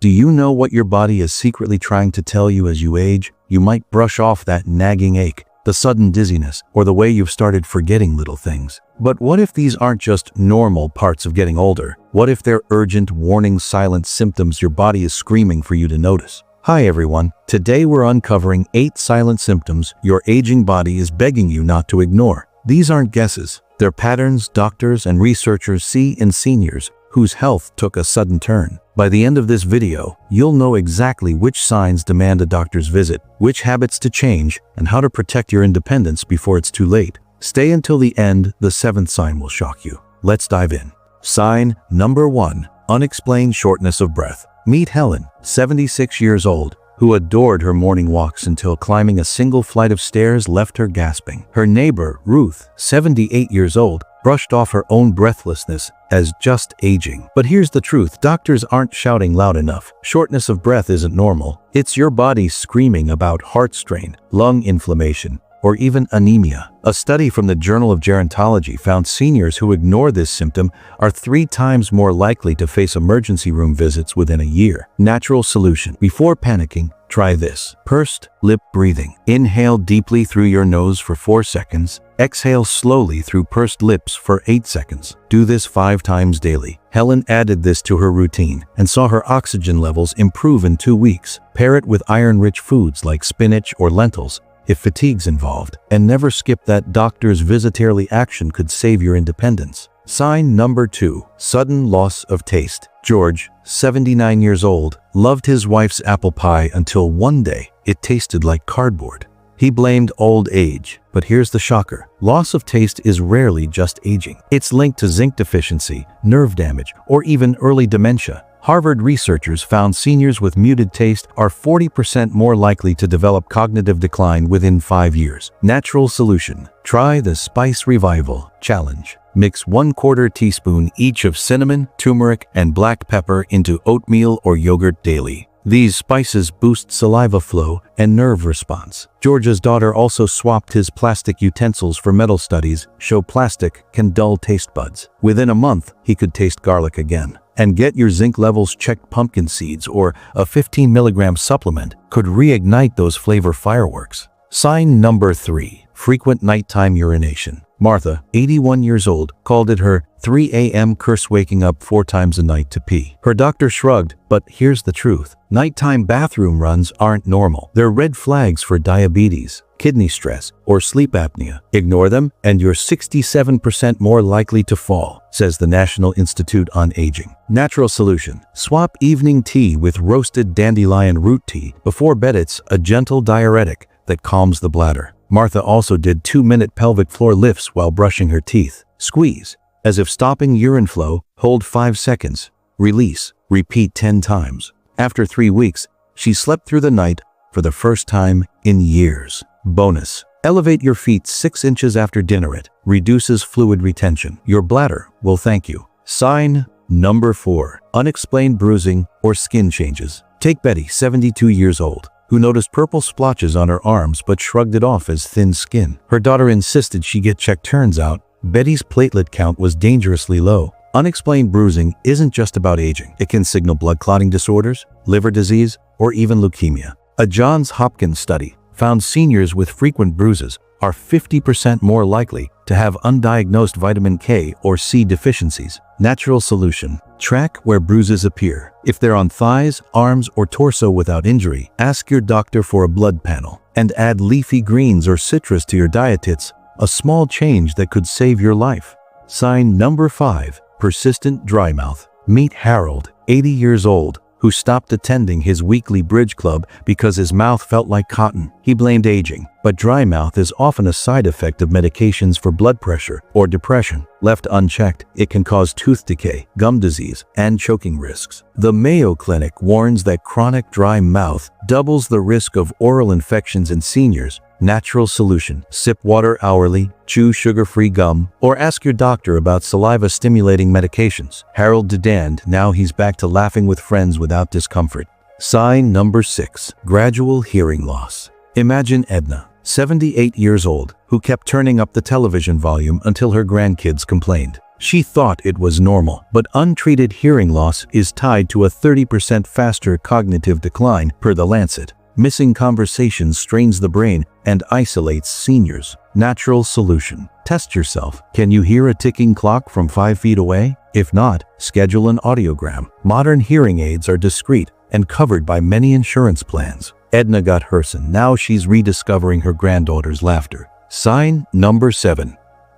Do you know what your body is secretly trying to tell you as you age? You might brush off that nagging ache, the sudden dizziness, or the way you've started forgetting little things. But what if these aren't just normal parts of getting older? What if they're urgent, warning, silent symptoms your body is screaming for you to notice? Hi everyone, today we're uncovering 8 silent symptoms your aging body is begging you not to ignore. These aren't guesses, they're patterns doctors and researchers see in seniors whose health took a sudden turn. By the end of this video, you'll know exactly which signs demand a doctor's visit, which habits to change, and how to protect your independence before it's too late. Stay until the end, the 7th sign will shock you. Let's dive in. Sign number 1, unexplained shortness of breath. Meet Helen, 76 years old, who adored her morning walks until climbing a single flight of stairs left her gasping. Her neighbor, Ruth, 78 years old, brushed off her own breathlessness as just aging. But here's the truth, doctors aren't shouting loud enough. Shortness of breath isn't normal. It's your body screaming about heart strain, lung inflammation, or even anemia. A study from the Journal of Gerontology found seniors who ignore this symptom are 3 times more likely to face emergency room visits within a year. Natural solution. Before panicking, try this. Pursed lip breathing. Inhale deeply through your nose for 4 seconds. Exhale slowly through pursed lips for 8 seconds. Do this 5 times daily. Helen added this to her routine and saw her oxygen levels improve in 2 weeks. Pair it with iron-rich foods like spinach or lentils if fatigue's involved, and never skip that doctor's visit. Early action could save your independence. Sign number 2, sudden loss of taste. George, 79 years old, loved his wife's apple pie until one day it tasted like cardboard. He blamed old age, but here's the shocker. Loss of taste is rarely just aging. It's linked to zinc deficiency, nerve damage, or even early dementia. Harvard researchers found seniors with muted taste are 40% more likely to develop cognitive decline within 5 years. Natural solution. Try the Spice Revival Challenge. Mix 1/4 teaspoon each of cinnamon, turmeric, and black pepper into oatmeal or yogurt daily. These spices boost saliva flow and nerve response. George's daughter also swapped his plastic utensils for metal. Studies show plastic can dull taste buds. Within a month, he could taste garlic again. And get your zinc levels checked. Pumpkin seeds or a 15 milligram supplement could reignite those flavor fireworks. Sign number 3, frequent nighttime urination. Martha, 81 years old, called it her 3 a.m. curse, waking up 4 times a night to pee. Her doctor shrugged, but here's the truth. Nighttime bathroom runs aren't normal. They're red flags for diabetes, kidney stress, or sleep apnea. Ignore them and you're 67% more likely to fall, says the National Institute on Aging. Natural solution. Swap evening tea with roasted dandelion root tea before bed. It's a gentle diuretic that calms the bladder. Martha also did 2-minute pelvic floor lifts while brushing her teeth. Squeeze, as if stopping urine flow, hold 5 seconds. Release, repeat 10 times. After 3 weeks, she slept through the night for the first time in years. Bonus. Elevate your feet 6 inches after dinner. It reduces fluid retention. Your bladder will thank you. Sign number 4, unexplained bruising or skin changes. Take Betty, 72 years old, who noticed purple splotches on her arms but shrugged it off as thin skin. Her daughter insisted she get checked. Turns out, Betty's platelet count was dangerously low. Unexplained bruising isn't just about aging. It can signal blood clotting disorders, liver disease, or even leukemia. A Johns Hopkins study found seniors with frequent bruises are 50% more likely to have undiagnosed vitamin K or C deficiencies. Natural solution. Track where bruises appear. If they're on thighs, arms, or torso without injury, ask your doctor for a blood panel. And add leafy greens or citrus to your diet. It's a small change that could save your life. Sign number 5, persistent dry mouth. Meet Harold, 80 years old, who stopped attending his weekly bridge club because his mouth felt like cotton. He blamed aging, but dry mouth is often a side effect of medications for blood pressure or depression. Left unchecked, it can cause tooth decay, gum disease, and choking risks. The Mayo Clinic warns that chronic dry mouth doubles the risk of oral infections in seniors. Natural solution. Sip water hourly, chew sugar-free gum, or ask your doctor about saliva-stimulating medications. Harold did, now he's back to laughing with friends without discomfort. Sign number 6, gradual hearing loss. Imagine Edna, 78 years old, who kept turning up the television volume until her grandkids complained. She thought it was normal, but untreated hearing loss is tied to a 30% faster cognitive decline per The Lancet. Missing conversations strains the brain and isolates seniors. Natural solution. Test yourself. Can you hear a ticking clock from 5 feet away? If not, schedule an audiogram. Modern hearing aids are discreet and covered by many insurance plans. Edna got Herson. Now she's rediscovering her granddaughter's laughter. Sign number 7.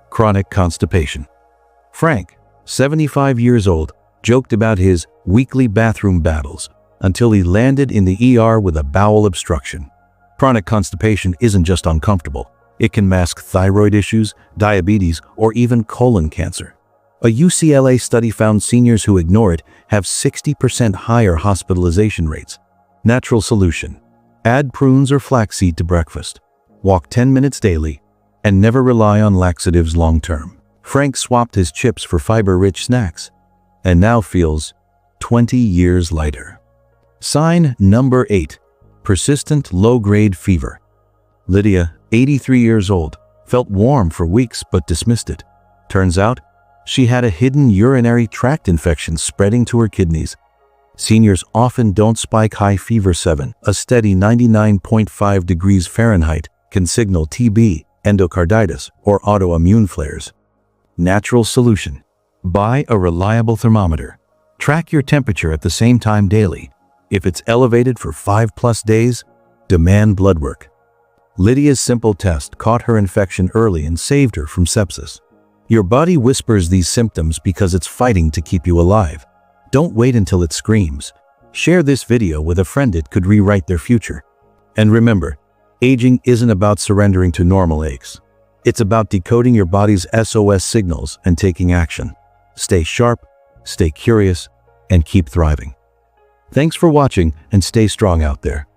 Chronic constipation. Frank, 75 years old, joked about his weekly bathroom battles until he landed in the ER with a bowel obstruction. Chronic constipation isn't just uncomfortable. It can mask thyroid issues, diabetes, or even colon cancer. A UCLA study found seniors who ignore it have 60% higher hospitalization rates. Natural solution. Add prunes or flaxseed to breakfast. Walk 10 minutes daily, and never rely on laxatives long-term. Frank swapped his chips for fiber-rich snacks, and now feels 20 years lighter. Sign number 8. Persistent low-grade fever. Lydia, 83 years old, felt warm for weeks but dismissed it. Turns out, she had a hidden urinary tract infection spreading to her kidneys. Seniors often don't spike high fever 7. A steady 99.5 degrees Fahrenheit can signal TB, endocarditis, or autoimmune flares. Natural solution. Buy a reliable thermometer. Track your temperature at the same time daily. If it's elevated for 5+ days, demand blood work. Lydia's simple test caught her infection early and saved her from sepsis. Your body whispers these symptoms because it's fighting to keep you alive. Don't wait until it screams. Share this video with a friend. It could rewrite their future. And remember, aging isn't about surrendering to normal aches. It's about decoding your body's SOS signals and taking action. Stay sharp, stay curious, and keep thriving. Thanks for watching, and stay strong out there.